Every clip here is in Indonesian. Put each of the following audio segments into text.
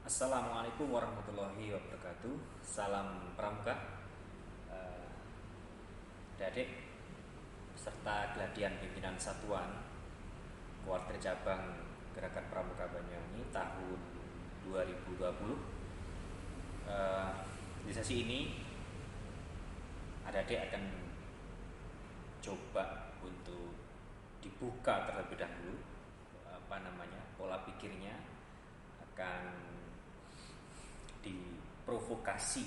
Assalamualaikum warahmatullahi wabarakatuh. Salam Pramuka, adik serta Gladian Pimpinan Satuan Kuartir Cabang Gerakan Pramuka Banyuwangi tahun 2020. Di sesi ini adik akan coba untuk dibuka terlebih dahulu pola pikirnya, akan diprovokasi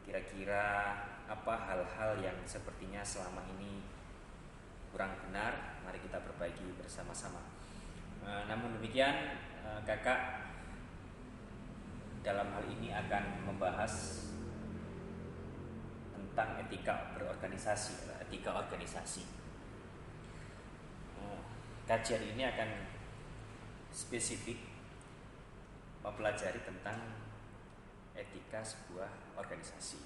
kira-kira apa hal-hal yang sepertinya selama ini kurang benar, mari kita perbaiki bersama-sama. Namun demikian, kakak dalam hal ini akan membahas tentang etika organisasi. Kajian ini akan spesifik mempelajari tentang etika sebuah organisasi.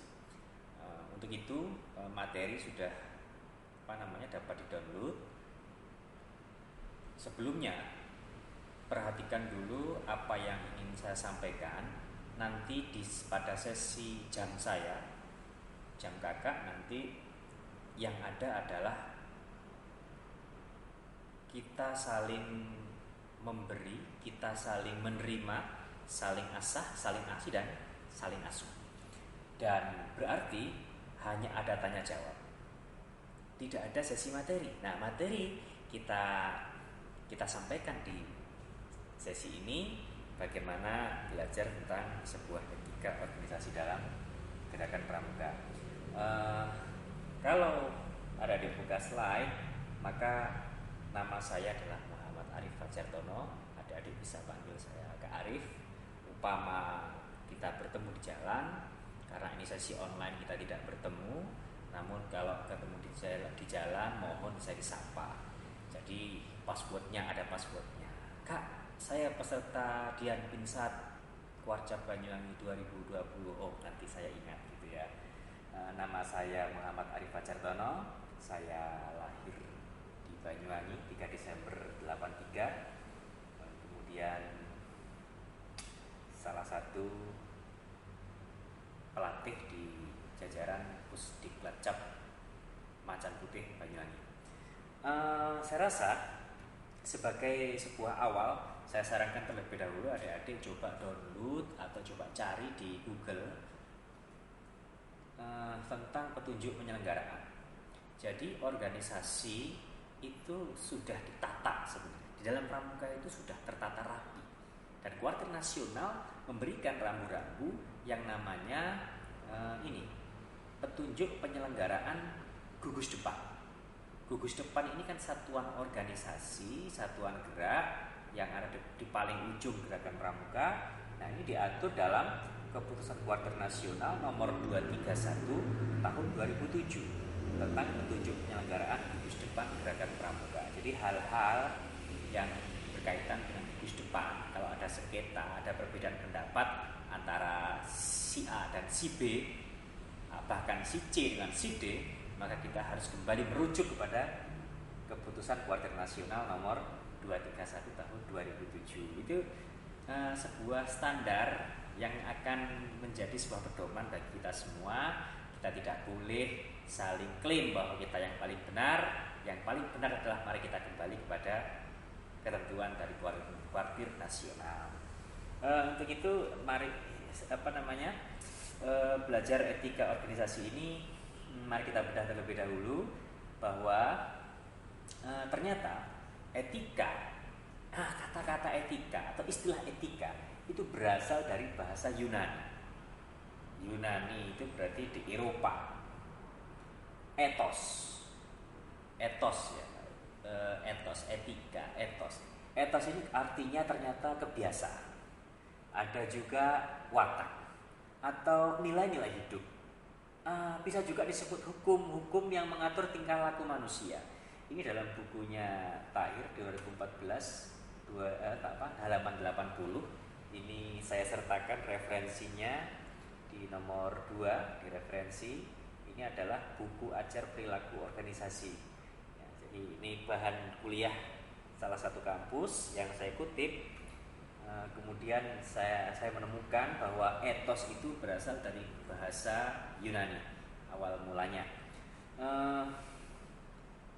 Untuk itu materi sudah dapat di-download. Sebelumnya perhatikan dulu apa yang ingin saya sampaikan. Nanti pada sesi jam kakak nanti yang ada adalah kita saling memberi, kita saling menerima, saling asah, saling asih, dan saling asuh. Dan berarti hanya ada tanya jawab, tidak ada sesi materi. Nah, materi kita sampaikan di sesi ini, bagaimana belajar tentang sebuah etika organisasi dalam gerakan pramuka. Kalau ada di buka slide, maka nama saya adalah Muhammad Arif Fajartono. Adik-adik bisa panggil saya Kak Arif. Upama kita bertemu di jalan, karena ini sesi online kita tidak bertemu, namun kalau ketemu di jalan mohon saya disapa. Jadi ada passwordnya. Kak, saya peserta Dian Pinsat Kuarcap Banyuwangi 2020. Oh, nanti saya ingat gitu ya. Nama saya Muhammad Arif Fajartono. Saya lahir di Banyuwangi 3 Desember 83. Kemudian salah satu pelatih di jajaran Pusdiklat Cap Macan Putih Banyuwangi. Saya rasa sebagai sebuah awal, saya sarankan terlebih dahulu adik-adik coba download atau coba cari di Google tentang petunjuk penyelenggaraan. Jadi organisasi itu sudah ditata sebenarnya. Di dalam pramuka itu sudah tertata rapi. Dan Kuartir Nasional memberikan rambu-rambu yang namanya petunjuk penyelenggaraan gugus depan. Gugus depan ini kan satuan organisasi, satuan gerak yang ada di paling ujung gerakan pramuka. Nah, ini diatur dalam Keputusan Kuartir Nasional nomor 231 tahun 2007 tentang petunjuk penyelenggaraan gugus depan gerakan pramuka. Jadi hal-hal yang berkaitan dengan gugus depan, kalau ada sengketa, ada perbedaan pendapat antara si A dan si B, bahkan si C dengan si D, maka kita harus kembali merujuk kepada Keputusan Kuartir Nasional nomor 231 tahun 2007. Itu sebuah standar yang akan menjadi sebuah pedoman bagi kita semua. Kita tidak boleh saling klaim bahwa kita yang paling benar. Yang paling benar adalah mari kita kembali kepada ketentuan dari Kuartir Nasional. Untuk itu mari belajar etika organisasi ini, mari kita bedah terlebih dahulu bahwa ternyata etika, kata-kata etika atau istilah etika itu berasal dari bahasa Yunani. Yunani itu berarti di Eropa. Etos ya, etika. Etos ini artinya ternyata kebiasaan. Ada juga watak atau nilai-nilai hidup. Bisa juga disebut hukum yang mengatur tingkah laku manusia. Ini dalam bukunya Tahir 2014 halaman 80. Ini saya sertakan referensinya di nomor 2 di referensi. Ini adalah buku ajar perilaku organisasi. Ya, jadi ini bahan kuliah salah satu kampus yang saya kutip. Kemudian kemudian saya menemukan bahwa ethos itu berasal dari bahasa Yunani awal mulanya.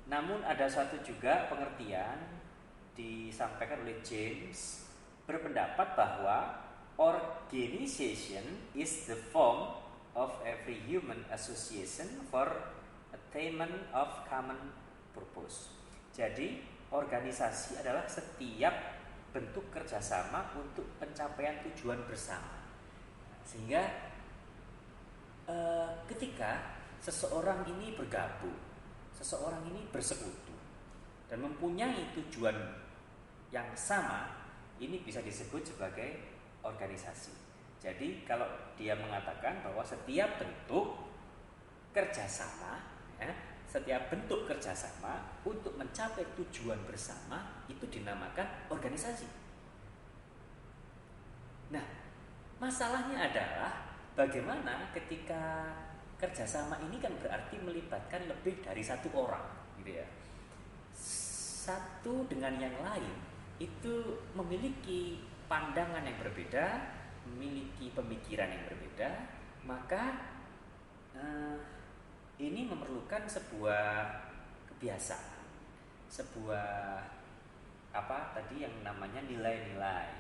Namun ada satu juga pengertian disampaikan oleh James berpendapat bahwa organization is the form of every human association for attainment of common purpose. Jadi organisasi adalah setiap bentuk kerjasama untuk pencapaian tujuan bersama. Sehingga ketika seseorang ini bergabung, seseorang ini bersekutu dan mempunyai tujuan yang sama, ini bisa disebut sebagai organisasi. Jadi kalau dia mengatakan bahwa setiap bentuk kerjasama, setiap bentuk kerjasama untuk mencapai tujuan bersama itu dinamakan organisasi. Nah, masalahnya adalah bagaimana ketika kerjasama ini kan berarti melibatkan lebih dari satu orang, gitu ya. Satu dengan yang lain itu memiliki pandangan yang berbeda, memiliki pemikiran yang berbeda, maka ini memerlukan sebuah kebiasaan, sebuah tadi yang namanya nilai-nilai,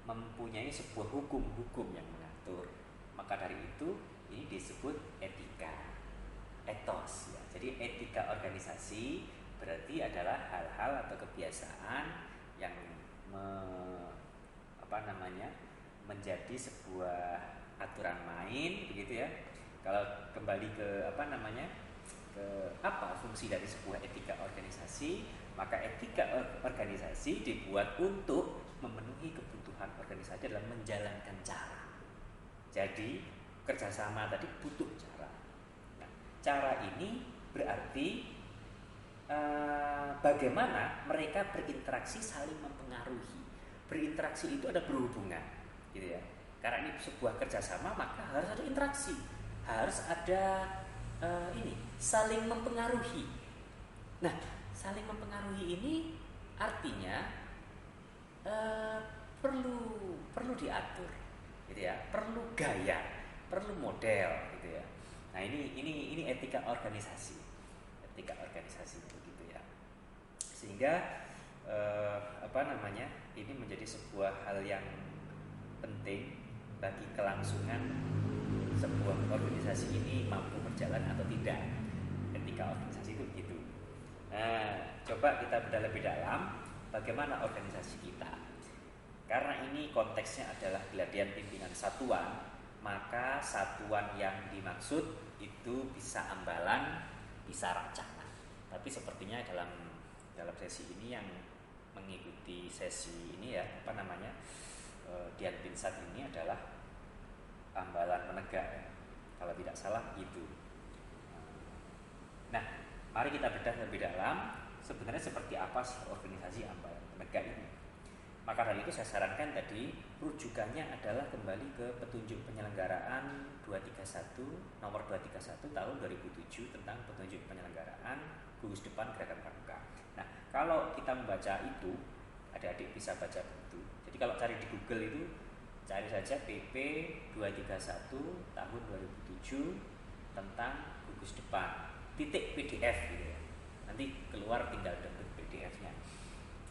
mempunyai sebuah hukum-hukum yang mengatur. Maka dari itu ini disebut etika, ethos ya. Jadi etika organisasi berarti adalah hal-hal atau kebiasaan yang menjadi sebuah aturan main, begitu ya. Kalau kembali ke fungsi dari sebuah etika organisasi, maka etika organisasi dibuat untuk memenuhi kebutuhan organisasi dalam menjalankan cara. Jadi kerjasama tadi butuh cara. Nah, cara ini berarti bagaimana mereka berinteraksi saling mempengaruhi. Berinteraksi itu ada berhubungan, gitu ya. Karena ini sebuah kerjasama, maka harus ada interaksi, harus ada saling mempengaruhi. Nah, saling mempengaruhi ini artinya perlu diatur, gitu ya. Perlu gaya, perlu model, gitu ya. Nah, ini etika organisasi, begitu ya. Sehingga ini menjadi sebuah hal yang penting bagi kelangsungan sebuah organisasi ini mampu berjalan atau tidak. Etika organisasi itu begitu. Nah, coba kita bedah lebih dalam bagaimana organisasi kita. Karena ini konteksnya adalah geladian pimpinan satuan, maka satuan yang dimaksud itu bisa ambalan, bisa rancangan. Tapi sepertinya dalam sesi ini yang mengikuti sesi ini ya, Dian Pinsat ini adalah ambalan menegak ya, kalau tidak salah gitu. Nah, mari kita bedah lebih dalam sebenarnya seperti apa sih organisasi ambalan menegak ini. Maka dari itu saya sarankan tadi rujukannya adalah kembali ke petunjuk penyelenggaraan 231 nomor 231 tahun 2007 tentang petunjuk penyelenggaraan gugus depan gerakan pramuka. Nah, kalau kita membaca itu, adik-adik bisa baca itu. Jadi kalau cari di Google itu cari saja PP 231 tahun 2007 tentang gugus depan .pdf gitu ya. Nanti keluar tinggal download PDF-nya.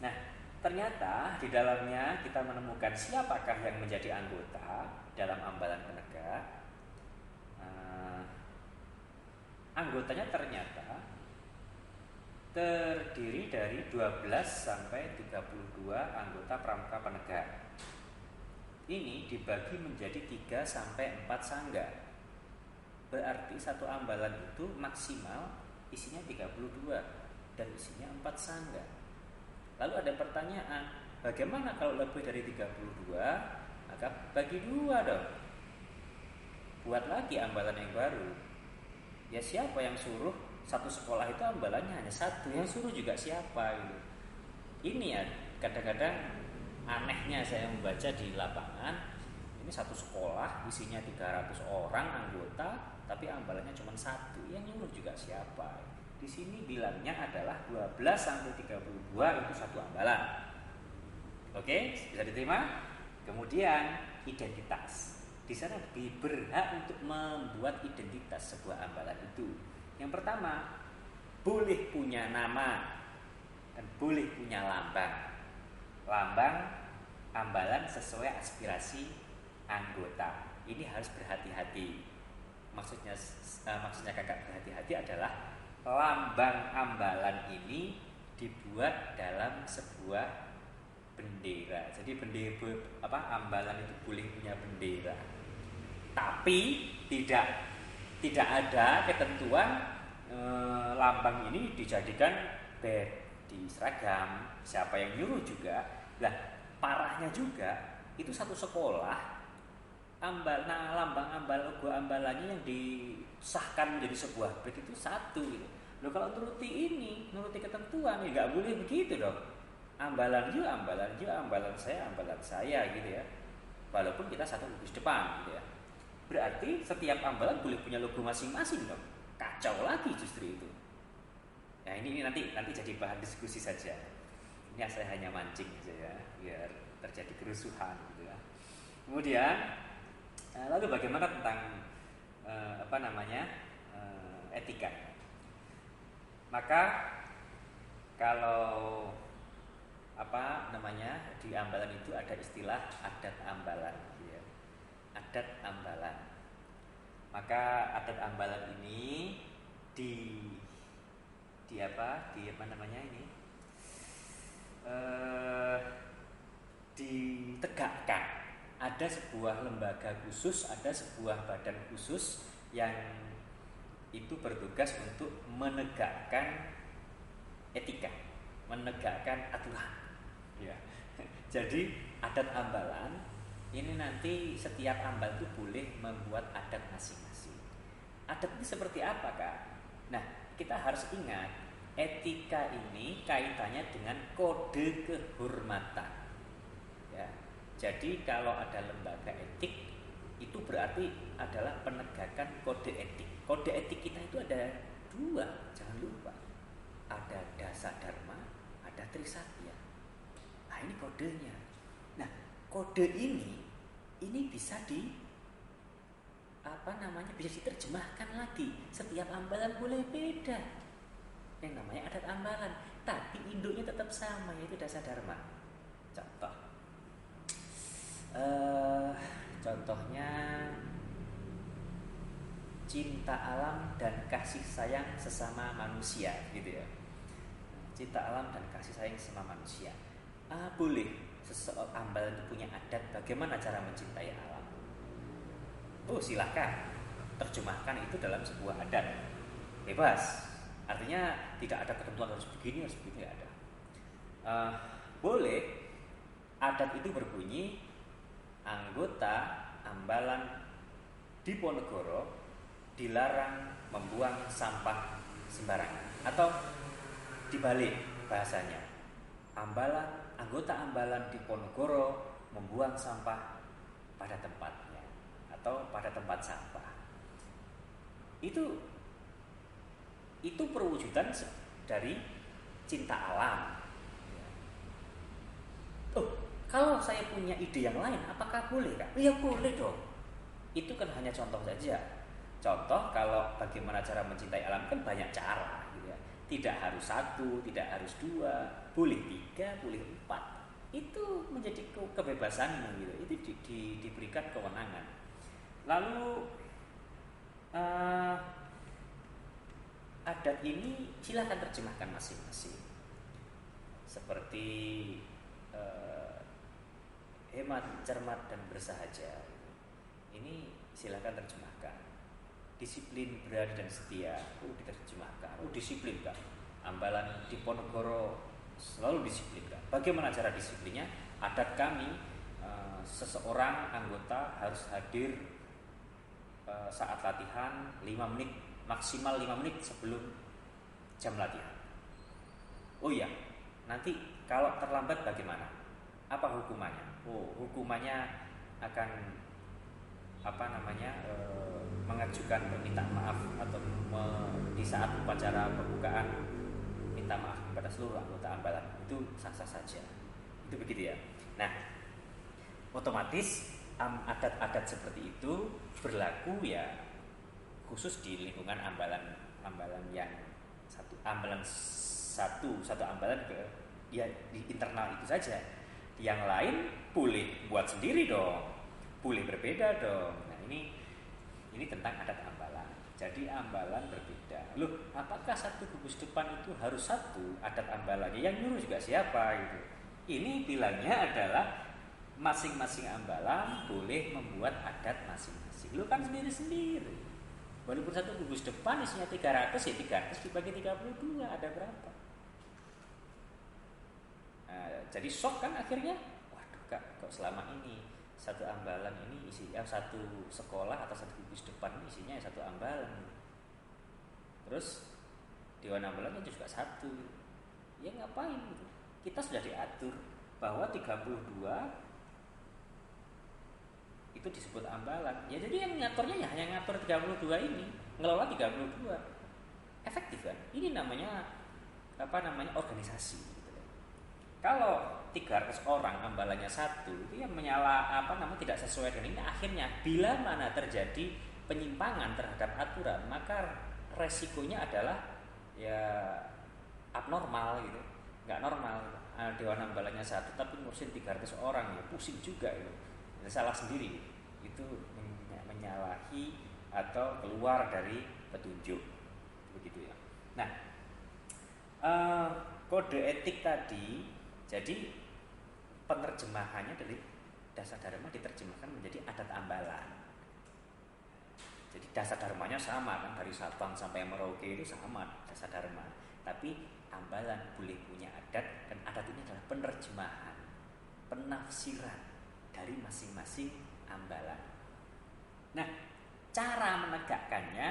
Nah, ternyata di dalamnya kita menemukan siapakah yang menjadi anggota dalam ambalan penegak. Anggotanya ternyata terdiri dari 12 sampai 32 anggota pramuka penegak. Ini dibagi menjadi 3 sampai 4 sangga. Berarti satu ambalan itu maksimal isinya 32 dan isinya 4 sangga. Lalu ada pertanyaan, bagaimana kalau lebih dari 32? Maka bagi 2 dong. Buat lagi ambalan yang baru. Ya siapa yang suruh satu sekolah itu ambalannya hanya satu, yang suruh juga siapa gitu. Ini ya kadang-kadang anehnya saya membaca di lapangan, ini satu sekolah isinya 300 orang anggota, tapi ambalannya cuma satu, yang nyuruh juga siapa. Di sini bilangnya adalah 12 sampai 32 itu satu ambalan. Oke, bisa diterima? Kemudian identitas. Di sana berhak untuk membuat identitas sebuah ambalan itu. Yang pertama, boleh punya nama dan boleh punya lambang. Lambang ambalan sesuai aspirasi anggota. Ini harus berhati-hati. Maksudnya kakak berhati-hati adalah lambang ambalan ini dibuat dalam sebuah bendera. Jadi ambalan itu boleh punya bendera. Tapi tidak ada ketentuan lambang ini dijadikan di seragam. Siapa yang nyuruh juga. Lah, parahnya juga itu satu sekolah lambang logo ambalannya yang disahkan menjadi sebuah bed itu satu gitu. Loh, kalau nuruti ketentuan ya nggak boleh begitu dong. Ambalan saya gitu ya. Walaupun kita satu gugus depan gitu ya. Berarti setiap ambalan boleh punya logo masing-masing dong. Kacau lagi justru itu. Nah, ini nanti jadi bahan diskusi saja. Ini saya hanya mancing saja ya, biar terjadi kerusuhan gitu ya. Kemudian lalu bagaimana tentang etika? Maka kalau di ambalan itu ada istilah adat ambalan ya. Adat ambalan. Maka adat ambalan ini ditegakkan. Ada sebuah lembaga khusus, ada sebuah badan khusus yang itu bertugas untuk menegakkan etika, menegakkan aturan. Ya. Jadi adat ambalan ini nanti setiap ambal itu boleh membuat adat masing-masing. Adat ini seperti apa, Kak? Nah, kita harus ingat etika ini kaitannya dengan kode kehormatan. Ya. Jadi kalau ada lembaga etik itu berarti adalah penegakan kode etik. Kode etik kita itu ada 2, jangan lupa. Ada Dasa Dharma, ada Trisatya. Nah, ini kodenya. Nah, kode ini bisa bisa diterjemahkan lagi. Setiap ambalan boleh beda. Yang namanya adat ambalan, tapi induknya tetap sama, yaitu Dasa Dharma. Contohnya cinta alam dan kasih sayang sesama manusia gitu ya. Cinta alam dan kasih sayang sesama manusia. Boleh seseorang ambalan itu punya adat bagaimana cara mencintai alam. Silahkan terjemahkan itu dalam sebuah adat. Bebas. Artinya tidak ada ketentuan harus begini, harus begitu, ada. Boleh adat itu berbunyi anggota ambalan Diponegoro dilarang membuang sampah sembarangan, atau dibalik bahasanya, anggota ambalan Diponegoro membuang sampah pada tempatnya atau pada tempat sampah. Itu perwujudan dari cinta alam. Kalau saya punya ide yang lain, apakah boleh, Kak? Ya boleh dong. Itu kan hanya contoh saja. Contoh kalau bagaimana cara mencintai alam kan banyak cara gitu ya. Tidak harus 1, tidak harus 2, boleh 3, boleh 4. Itu menjadi kebebasanmu gitu. Itu diberikan kewenangan. Lalu adat ini silakan terjemahkan masing-masing. Seperti hemat, cermat, dan bersahaja. Ini silakan terjemahkan. Disiplin, berani, dan setia. Diterjemahkan. Disiplin, Kak. Ambalan Diponegoro selalu disiplin, Kak. Bagaimana cara disiplinnya? Adat kami, seseorang anggota harus hadir saat latihan 5 menit, maksimal 5 menit sebelum jam latihan. Iya, nanti kalau terlambat bagaimana? Apa hukumannya? Hukumannya akan mengajukan permintaan maaf atau di saat upacara pembukaan minta maaf kepada seluruh anggota ambalan. Itu sah-sah saja. Itu begitu ya. Nah, Otomatis adat-adat seperti itu berlaku ya khusus di lingkungan ambalan yang satu ambalan ke ya di internal itu saja. Yang lain boleh buat sendiri dong, boleh berbeda dong. Nah ini tentang adat ambalan. Jadi ambalan berbeda. Loh, apakah satu gugus depan itu harus satu adat ambalannya? Yang nyuruh juga siapa gitu? Ini bilangnya adalah masing-masing ambalan boleh membuat adat masing-masing. Lu kan sendiri-sendiri. Walaupun satu gugus depan isinya 300 ya 300 dibagi 32 ada berapa? Nah, jadi shock kan akhirnya. Waduh kak, kok selama ini satu ambalan ini satu sekolah atau satu gugus depan ini isinya satu ambalan. Terus dewan ambalannya juga satu. Ya ngapain gitu? Kita sudah diatur bahwa 32 itu disebut ambalan. Ya jadi yang ngaturnya ya hanya ngatur 32 ini, ngelola 32. Efektif kan? Ini namanya organisasi gitu. Kalau 300 orang ambalannya satu, itu yang tidak sesuai dengan ini, akhirnya bila mana terjadi penyimpangan terhadap aturan, maka resikonya adalah ya abnormal gitu. Enggak normal. Dewan ambalannya satu tapi ngurusin 300 orang ya pusing juga itu. Salah sendiri, itu menyalahi atau keluar dari petunjuk begitu ya. Nah, kode etik tadi, jadi penerjemahannya dari dasar dharma diterjemahkan menjadi adat ambalan. Jadi dasar dharmanya sama kan, dari Sabang sampai Merauke itu sama dasar dharma, tapi ambalan boleh punya adat, dan adat ini adalah penerjemahan, penafsiran dari masing-masing ambalan. Nah, cara menegakkannya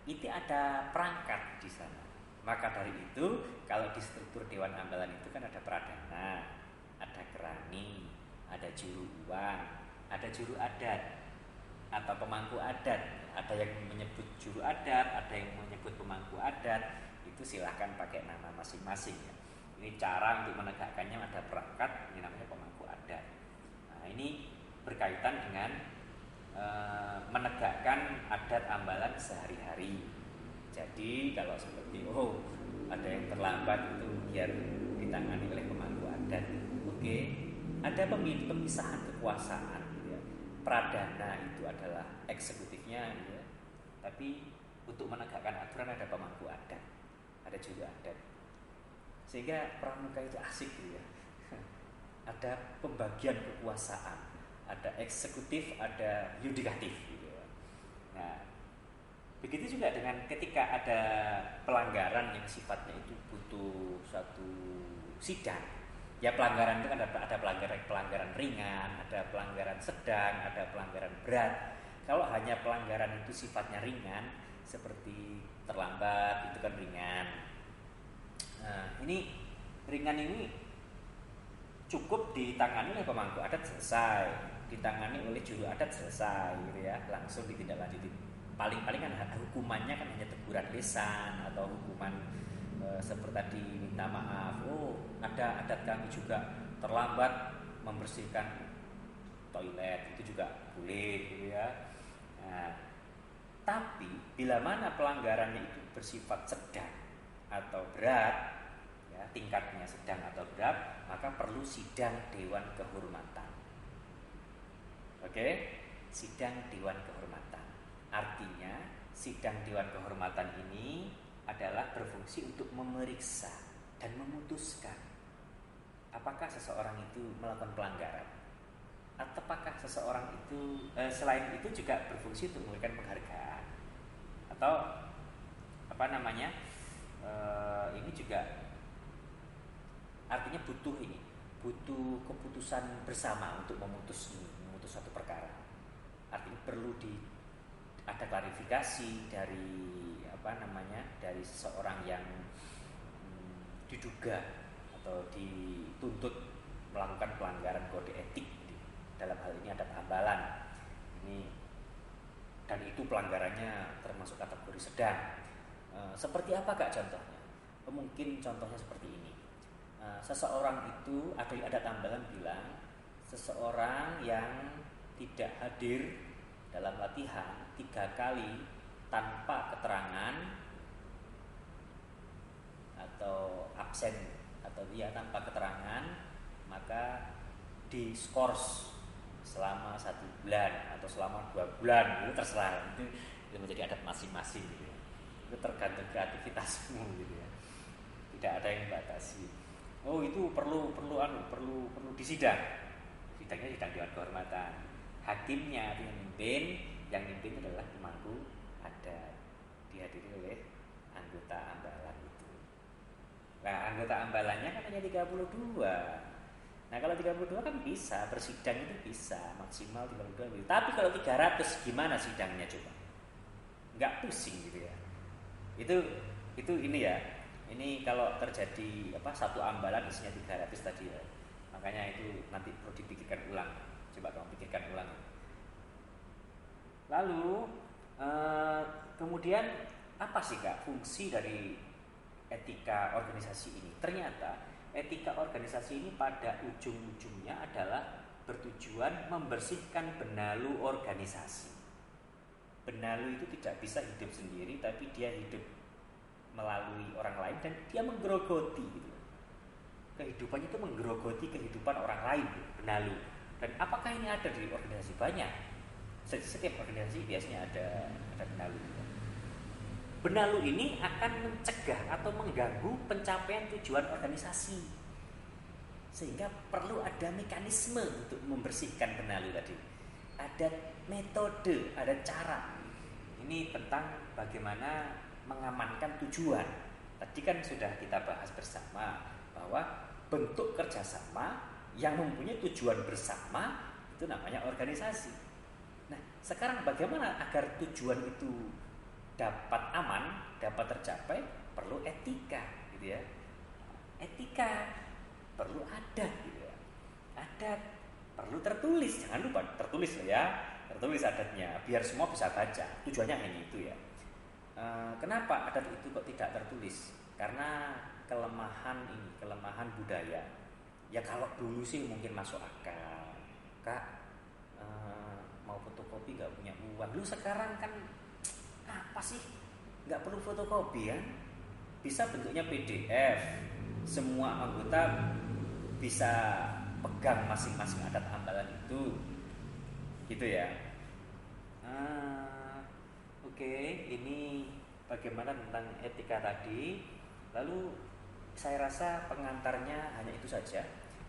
itu ada perangkat di sana. Maka dari itu, kalau di struktur dewan ambalan itu kan ada pradana, ada kerani, ada juru uang, ada juru adat atau pemangku adat. Ada yang menyebut juru adat, ada yang menyebut pemangku adat. Itu silahkan pakai nama masing-masing ya. Ini cara untuk menegakkannya, ada perangkat, ini namanya pemangku adat. Ini berkaitan dengan menegakkan adat ambalan sehari-hari. Jadi kalau seperti ada yang terlambat itu biar ditangani oleh pemangku adat. Oke. Ada pemisahan kekuasaan ya. Pradana itu adalah eksekutifnya ya. Tapi untuk menegakkan aturan ada pemangku adat, ada juru adat. Sehingga pramuka itu asik gitu ya. Ada pembagian kekuasaan, ada eksekutif, ada yudikatif gitu. Nah, begitu juga dengan ketika ada pelanggaran yang sifatnya itu butuh satu sidang. Ya pelanggaran itu kan ada pelanggaran ringan, ada pelanggaran sedang, ada pelanggaran berat. Kalau hanya pelanggaran itu sifatnya ringan, seperti terlambat itu kan ringan. Nah, ini ringan ini cukup ditangani oleh pemangku adat selesai, ditangani oleh juru adat selesai gitu ya, langsung ditindaklanjuti. Paling-paling kan hukumannya kan hanya teguran lisan atau hukuman seperti tadi minta maaf. Ada adat kami juga terlambat membersihkan toilet, itu juga boleh gitu ya. Nah, tapi bila mana pelanggarannya itu bersifat sedang atau berat, tingkatnya sedang atau berat, maka perlu sidang dewan kehormatan. Oke, sidang dewan kehormatan. Artinya sidang dewan kehormatan ini adalah berfungsi untuk memeriksa dan memutuskan apakah seseorang itu melakukan pelanggaran, atau apakah seseorang itu selain itu juga berfungsi untuk memberikan penghargaan, atau ini juga artinya butuh keputusan bersama untuk memutus suatu perkara. Artinya perlu ada klarifikasi dari dari seseorang yang diduga atau dituntut melakukan pelanggaran kode etik. Dalam hal ini adat ambalan. Dan itu pelanggarannya termasuk kategori sedang. Seperti apa Kak contohnya? Mungkin contohnya seperti ini. Seseorang itu, atau adat ambalan bilang, seseorang yang tidak hadir dalam latihan 3 kali tanpa keterangan atau absen atau dia tanpa keterangan, maka diskors selama 1 bulan atau selama 2 bulan, itu terserah, itu menjadi adat masing-masing gitu ya. Itu tergantung kreativitasmu gitu ya, tidak ada yang membatasi. Oh itu perlu disidang, sidangnya sidang dewan kehormatan, hakimnya yang mimpin adalah pemangku adat, dihadiri oleh anggota ambalan itu. Nah anggota ambalannya kan hanya 32. Nah kalau 32 kan bisa, bersidang itu bisa maksimal 32. Tapi kalau 300 gimana sidangnya coba? Nggak pusing gitu ya. Itu ini ya. Ini kalau terjadi satu ambalan isinya 300 tadi ya. Makanya itu nanti perlu dipikirkan ulang. Coba kamu pikirkan ulang. Lalu kemudian apa sih Kak fungsi dari etika organisasi ini? Ternyata etika organisasi ini pada ujung-ujungnya adalah bertujuan membersihkan benalu organisasi. Benalu itu tidak bisa hidup sendiri, tapi dia hidup melalui orang lain dan dia menggerogoti gitu. Kehidupannya itu menggerogoti kehidupan orang lain, benalu. Dan apakah ini ada di organisasi? Banyak. Setiap organisasi biasanya ada benalu. Benalu ini akan mencegah atau mengganggu pencapaian tujuan organisasi, sehingga perlu ada mekanisme untuk membersihkan benalu tadi. Ada metode, ada cara. Ini tentang bagaimana mengamankan tujuan. Tadi kan sudah kita bahas bersama bahwa bentuk kerjasama yang mempunyai tujuan bersama itu namanya organisasi. Nah, sekarang bagaimana agar tujuan itu dapat aman, dapat tercapai, perlu etika, gitu ya. Etika perlu adat, gitu ya. Adat perlu tertulis, jangan lupa tertulis loh ya, tertulis adatnya, biar semua bisa baca. Tujuannya hanya itu ya. Kenapa adat itu kok tidak tertulis? Karena kelemahan budaya. Ya kalau dulu sih mungkin masuk akal, Kak. Mau fotokopi nggak punya uang. Lu sekarang kan apa sih? Nggak perlu fotokopi kan? Bisa bentuknya PDF. Semua anggota bisa pegang masing-masing adat ambalan itu, gitu ya. Oke, ini bagaimana tentang etika tadi. Lalu saya rasa pengantarnya hanya itu saja.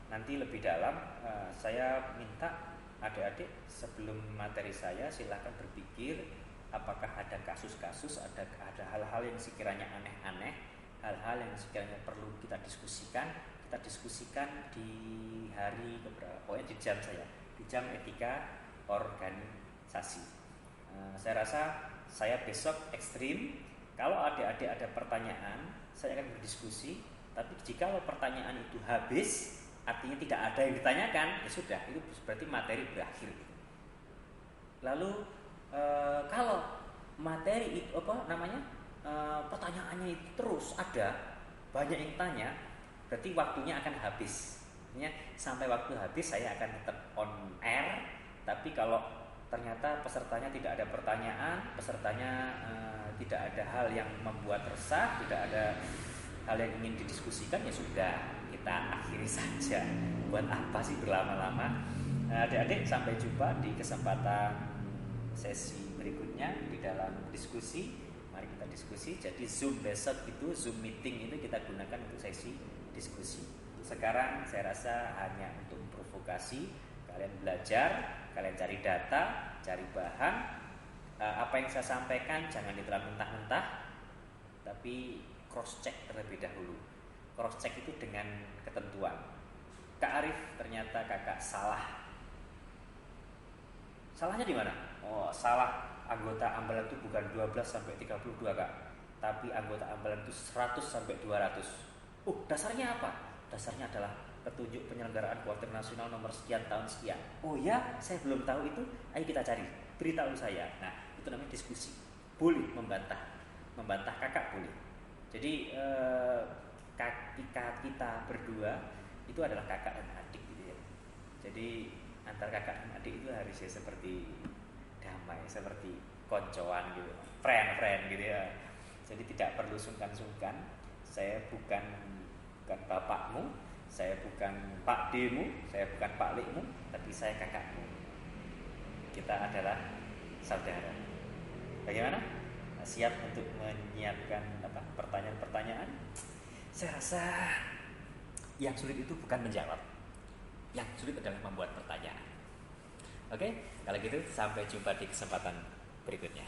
Nanti lebih dalam saya minta adik-adik sebelum materi saya silahkan berpikir apakah ada kasus-kasus, ada hal-hal yang sekiranya aneh-aneh, hal-hal yang sekiranya perlu kita diskusikan di hari keberapa, pokoknya di jam di jam etika organisasi. Saya rasa saya besok ekstrim. Kalau adik-adik ada pertanyaan, saya akan berdiskusi. Tapi jika pertanyaan itu habis, artinya tidak ada yang ditanyakan, ya sudah, itu berarti materi berakhir. Lalu kalau materi itu pertanyaannya itu terus ada, banyak yang tanya, berarti waktunya akan habis. Sampai waktu habis saya akan tetap on air. Tapi kalau ternyata pesertanya tidak ada pertanyaan, pesertanya tidak ada hal yang membuat resah, tidak ada hal yang ingin didiskusikan, ya sudah, kita akhiri saja. Buat apa sih berlama-lama? Adik-adik, sampai jumpa di kesempatan sesi berikutnya di dalam diskusi. Mari kita diskusi. Jadi Zoom besok itu, Zoom meeting itu kita gunakan untuk sesi diskusi. Sekarang saya rasa hanya untuk provokasi. Kalian belajar, kalian cari data, cari bahan. Apa yang saya sampaikan jangan ditelan mentah-mentah, tapi cross check terlebih dahulu. Cross check itu dengan ketentuan. Kak Arif, ternyata kakak salah. Salahnya di mana? Oh, salah. Anggota ambalan itu bukan 12 sampai 32, Kak. Tapi anggota ambalan itu 100 sampai 200. Dasarnya apa? Dasarnya adalah petunjuk penyelenggaraan kuartir nasional nomor sekian tahun sekian. Oh ya, saya belum tahu itu. Ayo kita cari. Beritahu saya. Nah, itu namanya diskusi. Boleh membantah kakak boleh. Jadi kita berdua itu adalah kakak dan adik gitu ya. Jadi antar kakak dan adik itu harusnya seperti damai, seperti koncoan gitu, friend gitu ya. Jadi tidak perlu sungkan-sungkan. Saya bukan bapakmu, saya bukan Pak D-mu, saya bukan Pak Lik-mu, tapi saya kakakmu. Kita adalah saudara. Bagaimana? Siap untuk menyiapkan pertanyaan-pertanyaan? Saya rasa yang sulit itu bukan menjawab, yang sulit adalah membuat pertanyaan. Oke, kalau gitu sampai jumpa di kesempatan berikutnya.